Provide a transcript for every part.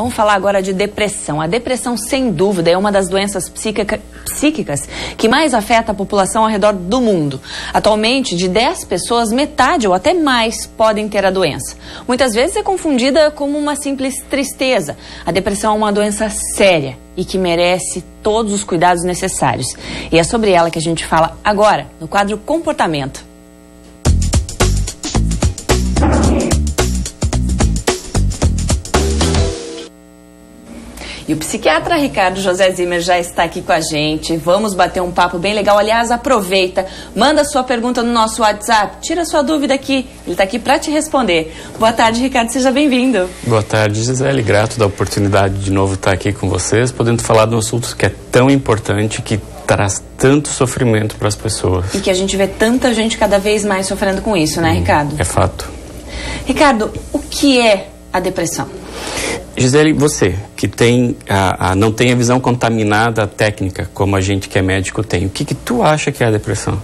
Vamos falar agora de depressão. A depressão, sem dúvida, é uma das doenças psíquicas que mais afeta a população ao redor do mundo. Atualmente, de 10 pessoas, metade ou até mais podem ter a doença. Muitas vezes é confundida como uma simples tristeza. A depressão é uma doença séria e que merece todos os cuidados necessários. E é sobre ela que a gente fala agora, no quadro Comportamento. E o psiquiatra Ricardo José Zimmer já está aqui com a gente. Vamos bater um papo bem legal. Aliás, aproveita, manda sua pergunta no nosso WhatsApp, tira sua dúvida aqui. Ele está aqui para te responder. Boa tarde, Ricardo, seja bem-vindo. Boa tarde, Gisele. Grato da oportunidade de novo estar aqui com vocês, podendo falar de um assunto que é tão importante, que traz tanto sofrimento para as pessoas. E que a gente vê tanta gente cada vez mais sofrendo com isso, né, Ricardo? É fato. Ricardo, o que é a depressão? Gisele, você que não tem a visão contaminada técnica, como a gente que é médico tem, o que tu acha que é a depressão?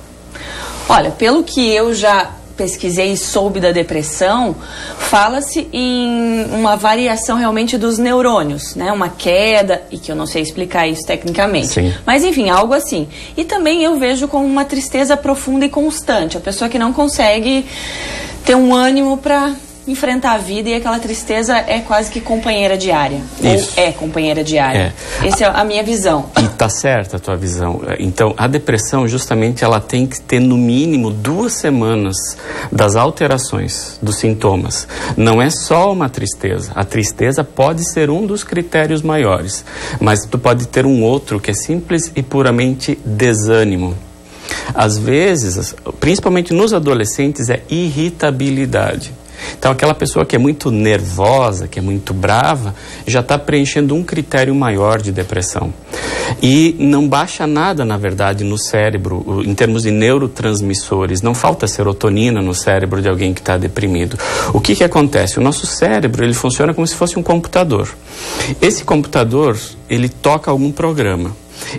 Olha, pelo que eu já pesquisei e soube da depressão, fala-se em uma variação realmente dos neurônios, né? Uma queda, e que eu não sei explicar isso tecnicamente. Sim. Mas enfim, algo assim. E também eu vejo como uma tristeza profunda e constante. A pessoa que não consegue ter um ânimo para enfrentar a vida, e aquela tristeza é quase que companheira diária. Isso. Ou é companheira diária. Essa é a minha visão. E tá certa a tua visão. Então, a depressão, justamente, ela tem que ter no mínimo 2 semanas das alterações dos sintomas. Não é só uma tristeza. A tristeza pode ser um dos critérios maiores, mas tu pode ter um outro que é simples e puramente desânimo. Às vezes, principalmente nos adolescentes, é irritabilidade. Então, aquela pessoa que é muito nervosa, que é muito brava, já está preenchendo um critério maior de depressão. E não baixa nada, na verdade, no cérebro, em termos de neurotransmissores. Não falta serotonina no cérebro de alguém que está deprimido. O que acontece? O nosso cérebro, ele funciona como se fosse um computador. Esse computador, ele toca algum programa.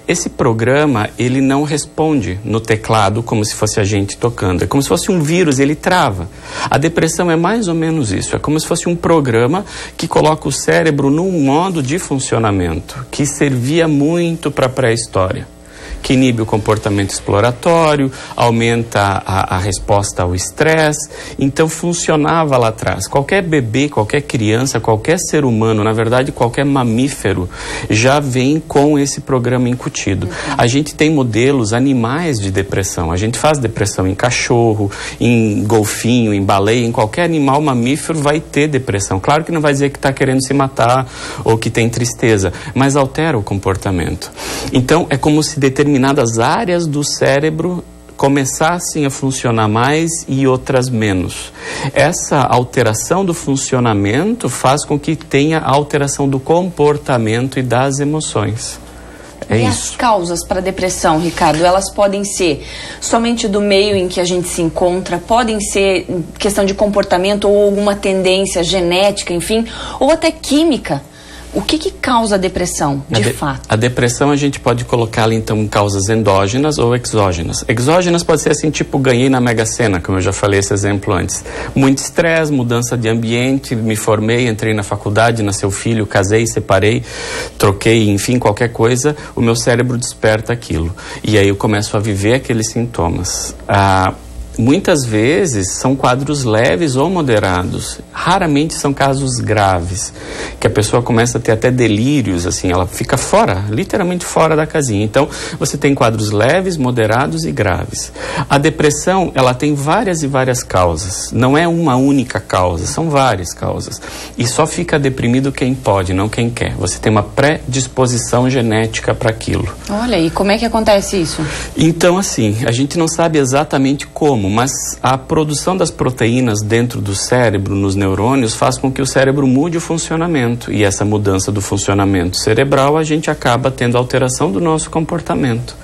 Esse programa, ele não responde no teclado como se fosse a gente tocando. É como se fosse um vírus, ele trava. A depressão é mais ou menos isso. É como se fosse um programa que coloca o cérebro num modo de funcionamento que servia muito para a pré-história, que inibe o comportamento exploratório, aumenta a resposta ao estresse. Então funcionava lá atrás. Qualquer bebê, qualquer criança, qualquer ser humano, na verdade qualquer mamífero, já vem com esse programa incutido. A gente tem modelos animais de depressão. A gente faz depressão em cachorro, em golfinho, em baleia, em qualquer animal mamífero vai ter depressão. Claro que não vai dizer que está querendo se matar ou que tem tristeza, mas altera o comportamento. Então é como se determinadas áreas do cérebro começassem a funcionar mais e outras menos. Essa alteração do funcionamento faz com que tenha alteração do comportamento e das emoções. É isso. As causas para a depressão, Ricardo, elas podem ser somente do meio em que a gente se encontra, podem ser questão de comportamento ou alguma tendência genética, enfim, ou até química. O que causa a depressão, de fato? A depressão a gente pode colocá-la, então, em causas endógenas ou exógenas. Exógenas pode ser assim, tipo, ganhei na Mega Sena, como eu já falei esse exemplo antes. Muito estresse, mudança de ambiente, me formei, entrei na faculdade, nasceu filho, casei, separei, troquei, enfim, qualquer coisa, o meu cérebro desperta aquilo. E aí eu começo a viver aqueles sintomas. Muitas vezes são quadros leves ou moderados, raramente são casos graves, que a pessoa começa a ter até delírios, assim, ela fica fora, literalmente fora da casinha. Então, você tem quadros leves, moderados e graves. A depressão, ela tem várias e várias causas, não é uma única causa, são várias causas. E só fica deprimido quem pode, não quem quer. Você tem uma predisposição genética para aquilo. Olha, e como é que acontece isso? Então, assim, a gente não sabe exatamente como, mas a produção das proteínas dentro do cérebro, nos neurônios, faz com que o cérebro mude o funcionamento. E essa mudança do funcionamento cerebral, a gente acaba tendo alteração do nosso comportamento.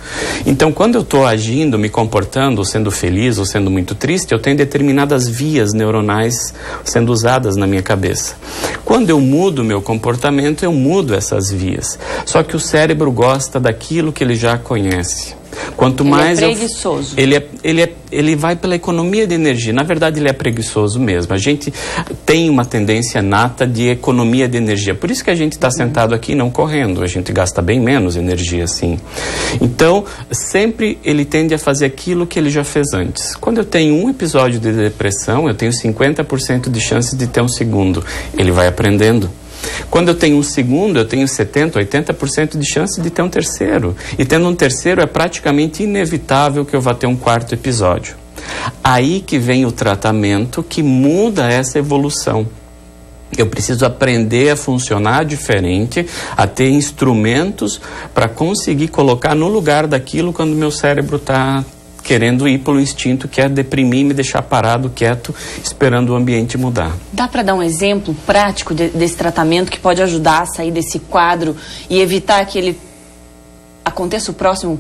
Então, quando eu estou agindo, me comportando, ou sendo feliz, ou sendo muito triste, eu tenho determinadas vias neuronais sendo usadas na minha cabeça. Quando eu mudo o meu comportamento, eu mudo essas vias. Só que o cérebro gosta daquilo que ele já conhece. Quanto mais ele é preguiçoso. Ele vai pela economia de energia. Na verdade, ele é preguiçoso mesmo. A gente tem uma tendência nata de economia de energia. Por isso que a gente está sentado aqui não correndo. A gente gasta bem menos energia, assim. Então, sempre ele tende a fazer aquilo que ele já fez antes. Quando eu tenho um episódio de depressão, eu tenho 50% de chance de ter um segundo. Ele vai aprendendo. Quando eu tenho um segundo, eu tenho 70%, 80% de chance de ter um terceiro. E tendo um terceiro, é praticamente inevitável que eu vá ter um quarto episódio. Aí que vem o tratamento que muda essa evolução. Eu preciso aprender a funcionar diferente, a ter instrumentos para conseguir colocar no lugar daquilo quando meu cérebro está querendo ir pelo instinto que é deprimir, me deixar parado, quieto, esperando o ambiente mudar. Dá para dar um exemplo prático desse tratamento que pode ajudar a sair desse quadro e evitar que ele aconteça o próximo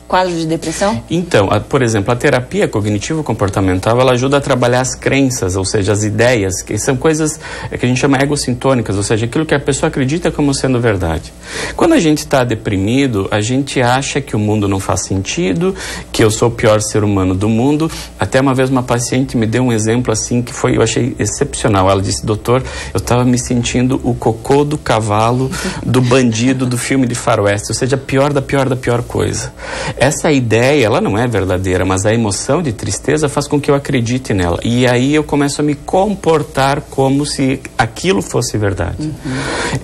quadro de depressão? Então, por exemplo, a terapia cognitivo-comportamental, ela ajuda a trabalhar as crenças, ou seja, as ideias, que são coisas que a gente chama egocintônicas, ou seja, aquilo que a pessoa acredita como sendo verdade. Quando a gente está deprimido, a gente acha que o mundo não faz sentido, que eu sou o pior ser humano do mundo. Até uma vez uma paciente me deu um exemplo assim que eu achei excepcional. Ela disse: doutor, eu estava me sentindo o cocô do cavalo do bandido do filme de faroeste, ou seja, pior da pior coisa. Essa ideia, ela não é verdadeira, mas a emoção de tristeza faz com que eu acredite nela. E aí eu começo a me comportar como se aquilo fosse verdade.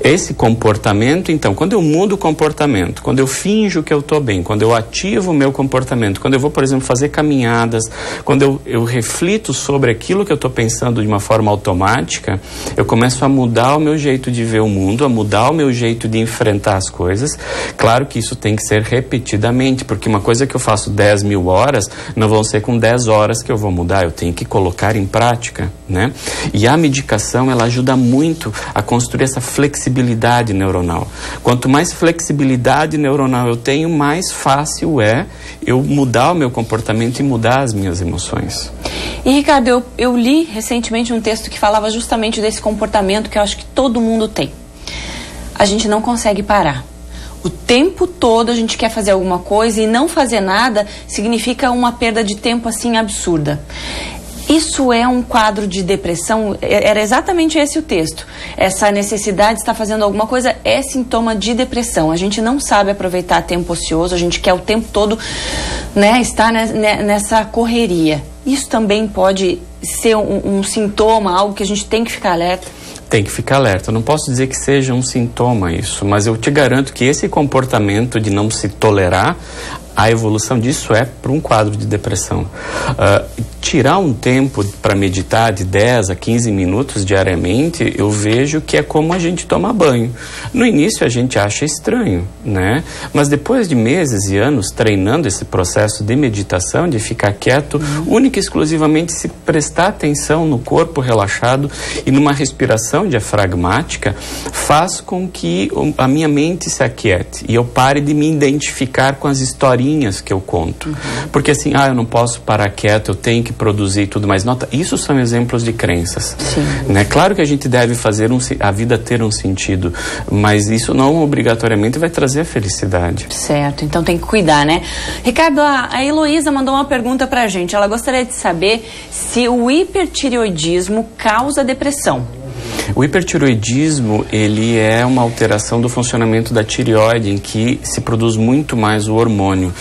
Esse comportamento, então, quando eu mudo o comportamento, quando eu finjo que eu estou bem, quando eu ativo o meu comportamento, quando eu vou, por exemplo, fazer caminhadas, quando eu reflito sobre aquilo que eu estou pensando de uma forma automática, eu começo a mudar o meu jeito de ver o mundo, a mudar o meu jeito de enfrentar as coisas. Claro que isso tem que ser repetidamente, porque uma coisa que eu faço 10 mil horas, não vão ser com 10 horas que eu vou mudar, eu tenho que colocar em prática, né? E a medicação, ela ajuda muito a construir essa flexibilidade neuronal. Quanto mais flexibilidade neuronal eu tenho, mais fácil é eu mudar o meu comportamento e mudar as minhas emoções. E Ricardo, eu li recentemente um texto que falava justamente desse comportamento que eu acho que todo mundo tem. A gente não consegue parar. O tempo todo a gente quer fazer alguma coisa e não fazer nada significa uma perda de tempo assim absurda. Isso é um quadro de depressão? Era exatamente esse o texto. Essa necessidade de estar fazendo alguma coisa é sintoma de depressão. A gente não sabe aproveitar tempo ocioso, a gente quer o tempo todo, né, estar nessa correria. Isso também pode ser um sintoma, algo que a gente tem que ficar alerta? Tem que ficar alerta. Eu não posso dizer que seja um sintoma isso, mas eu te garanto que esse comportamento de não se tolerar, a evolução disso é para um quadro de depressão. Tirar um tempo para meditar de 10 a 15 minutos diariamente, eu vejo que é como a gente toma banho. No início a gente acha estranho, né? Mas depois de meses e anos treinando esse processo de meditação, de ficar quieto, única e exclusivamente se prestar atenção no corpo relaxado e numa respiração diafragmática, faz com que a minha mente se aquiete e eu pare de me identificar com as historinhas que eu conto. Porque assim, eu não posso parar quieto, eu tenho que produzir tudo mais. Nota, isso são exemplos de crenças. Né? Claro que a gente deve fazer a vida ter um sentido, mas isso não obrigatoriamente vai trazer a felicidade. Certo, então tem que cuidar, né? Ricardo, a Heloísa mandou uma pergunta pra gente. Ela gostaria de saber se o hipertireoidismo causa depressão. O hipertireoidismo, ele é uma alteração do funcionamento da tireoide, em que se produz muito mais o hormônio.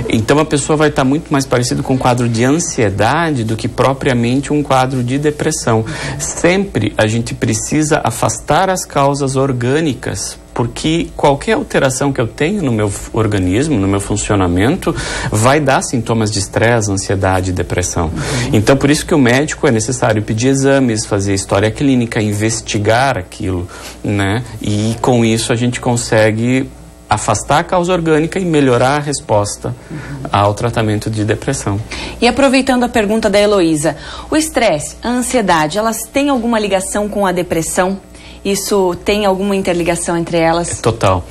Então a pessoa vai estar muito mais parecida com um quadro de ansiedade do que propriamente um quadro de depressão. Sempre a gente precisa afastar as causas orgânicas, porque qualquer alteração que eu tenho no meu organismo, no meu funcionamento, vai dar sintomas de estresse, ansiedade e depressão. Então, por isso que o médico é necessário pedir exames, fazer história clínica, investigar aquilo, né? E com isso a gente consegue afastar a causa orgânica e melhorar a resposta ao tratamento de depressão. E aproveitando a pergunta da Heloísa, o estresse, a ansiedade, elas têm alguma ligação com a depressão? Isso tem alguma interligação entre elas? Total.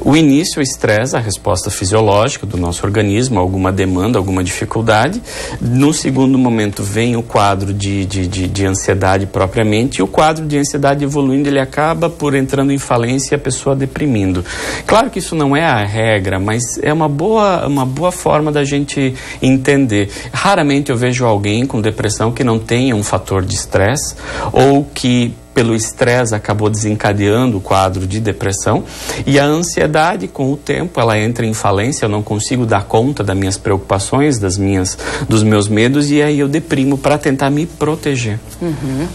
O início, o estresse, a resposta fisiológica do nosso organismo, alguma demanda, alguma dificuldade. No segundo momento vem o quadro de ansiedade propriamente, e o quadro de ansiedade evoluindo, ele acaba por entrando em falência e a pessoa deprimindo. Claro que isso não é a regra, mas é uma boa forma da gente entender. Raramente eu vejo alguém com depressão que não tenha um fator de estresse, ou que pelo estresse acabou desencadeando o quadro de depressão, e a ansiedade, com o tempo, ela entra em falência. Eu não consigo dar conta das minhas preocupações, dos meus medos, e aí eu deprimo para tentar me proteger.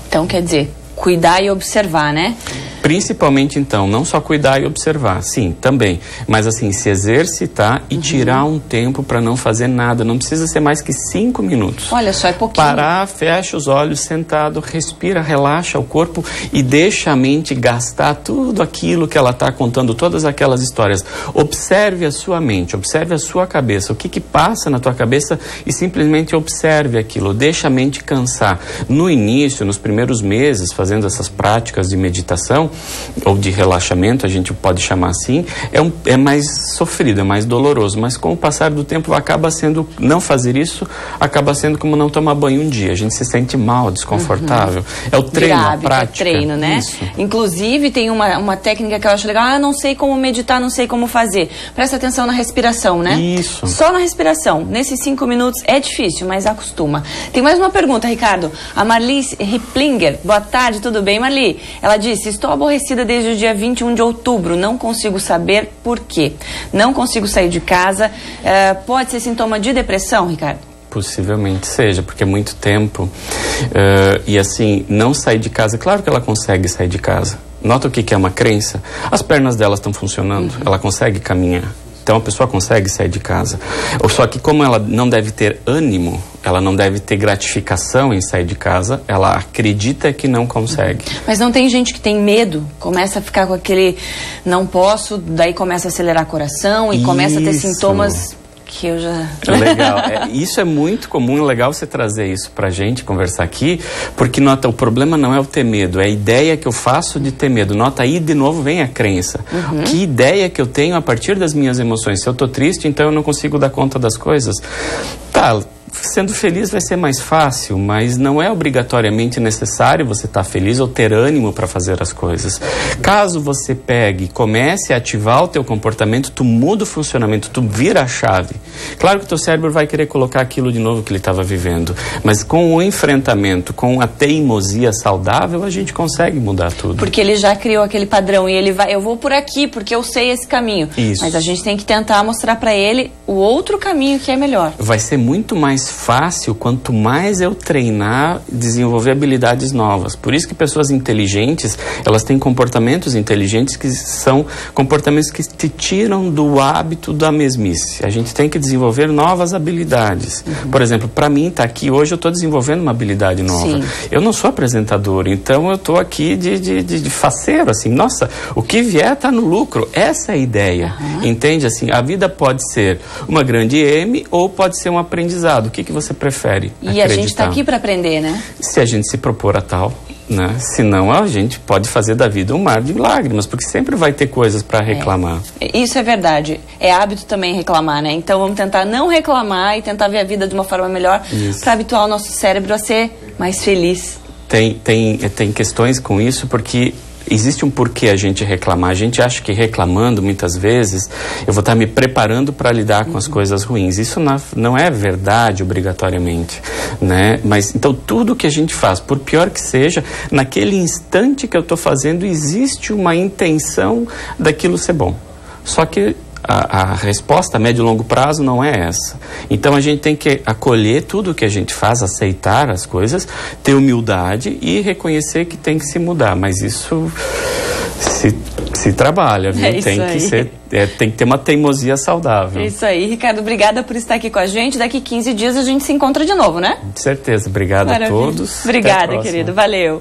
Então, quer dizer, cuidar e observar, né? Principalmente, então, não só cuidar e observar, sim, também, mas assim, se exercitar e tirar um tempo para não fazer nada. Não precisa ser mais que 5 minutos. Olha só, é pouquinho. Parar, fecha os olhos, sentado, respira, relaxa o corpo e deixa a mente gastar tudo aquilo que ela está contando, todas aquelas histórias. Observe a sua mente, observe a sua cabeça, o que passa na tua cabeça, e simplesmente observe aquilo, deixa a mente cansar. No início, nos primeiros meses, fazendo essas práticas de meditação, ou de relaxamento, a gente pode chamar assim, é mais sofrido, é mais doloroso, mas com o passar do tempo acaba sendo, não fazer isso, acaba sendo como não tomar banho um dia, a gente se sente mal, desconfortável. É o treino, a prática. É treino, né? Isso. Inclusive tem uma técnica que eu acho legal, não sei como meditar, não sei como fazer. Presta atenção na respiração, né? Isso. Só na respiração, nesses 5 minutos é difícil, mas acostuma. Tem mais uma pergunta, Ricardo. A Marli Riplinger, boa tarde, tudo bem, Marli? Ela disse, estou aborrecida desde o dia 21 de outubro, não consigo saber por quê. Não consigo sair de casa. Pode ser sintoma de depressão, Ricardo? Possivelmente seja, porque é muito tempo. E assim, não sair de casa, claro que ela consegue sair de casa. Nota o que é uma crença? As pernas dela estão funcionando, ela consegue caminhar. Então a pessoa consegue sair de casa. Só que como ela não deve ter ânimo, ela não deve ter gratificação em sair de casa, ela acredita que não consegue. Mas não tem gente que tem medo, começa a ficar com aquele não posso, daí começa a acelerar o coração e começa a ter sintomas que eu já... Legal. Isso é muito comum, é legal você trazer isso pra gente, conversar aqui, porque nota, o problema não é o ter medo, é a ideia que eu faço de ter medo. Nota, aí de novo vem a crença. Que ideia que eu tenho a partir das minhas emoções? Se eu tô triste, então eu não consigo dar conta das coisas. Tá, sendo feliz vai ser mais fácil, mas não é obrigatoriamente necessário você estar feliz ou ter ânimo para fazer as coisas. Caso você pegue e comece a ativar o teu comportamento, tu muda o funcionamento, tu vira a chave. Claro que o teu cérebro vai querer colocar aquilo de novo que ele estava vivendo, mas com o enfrentamento, com a teimosia saudável, a gente consegue mudar tudo. Porque ele já criou aquele padrão e ele vai, eu vou por aqui porque eu sei esse caminho. Isso. Mas a gente tem que tentar mostrar para ele o outro caminho que é melhor. Vai ser muito mais fácil quanto mais eu treinar, desenvolver habilidades novas. Por isso que pessoas inteligentes, elas têm comportamentos inteligentes que são comportamentos que te tiram do hábito da mesmice. A gente tem que desenvolver novas habilidades. Por exemplo, para mim, estar aqui hoje, eu estou desenvolvendo uma habilidade nova. Sim. Eu não sou apresentador, então eu estou aqui de faceiro, assim, nossa, o que vier está no lucro. Essa é a ideia, entende? Assim, a vida pode ser uma grande M ou pode ser um aprendizado. O que você prefere acreditar? E a gente está aqui para aprender, né? Se a gente se propor a tal, né? Senão a gente pode fazer da vida um mar de lágrimas, porque sempre vai ter coisas para reclamar. Isso é verdade. É hábito também reclamar, né? Então vamos tentar não reclamar e tentar ver a vida de uma forma melhor para habituar o nosso cérebro a ser mais feliz. Tem questões com isso, porque existe um porquê a gente reclamar. A gente acha que reclamando, muitas vezes, eu vou estar me preparando para lidar com as coisas ruins. Isso não é verdade, obrigatoriamente, né? Mas, então, tudo que a gente faz, por pior que seja, naquele instante que eu estou fazendo, existe uma intenção daquilo ser bom. Só que a resposta a médio e longo prazo não é essa. Então a gente tem que acolher tudo o que a gente faz, aceitar as coisas, ter humildade e reconhecer que tem que se mudar. Mas isso se trabalha, viu? Tem que ter uma teimosia saudável. É isso aí, Ricardo. Obrigada por estar aqui com a gente. Daqui 15 dias a gente se encontra de novo, né? Com certeza. Obrigado a todos. Obrigada, querido. Valeu.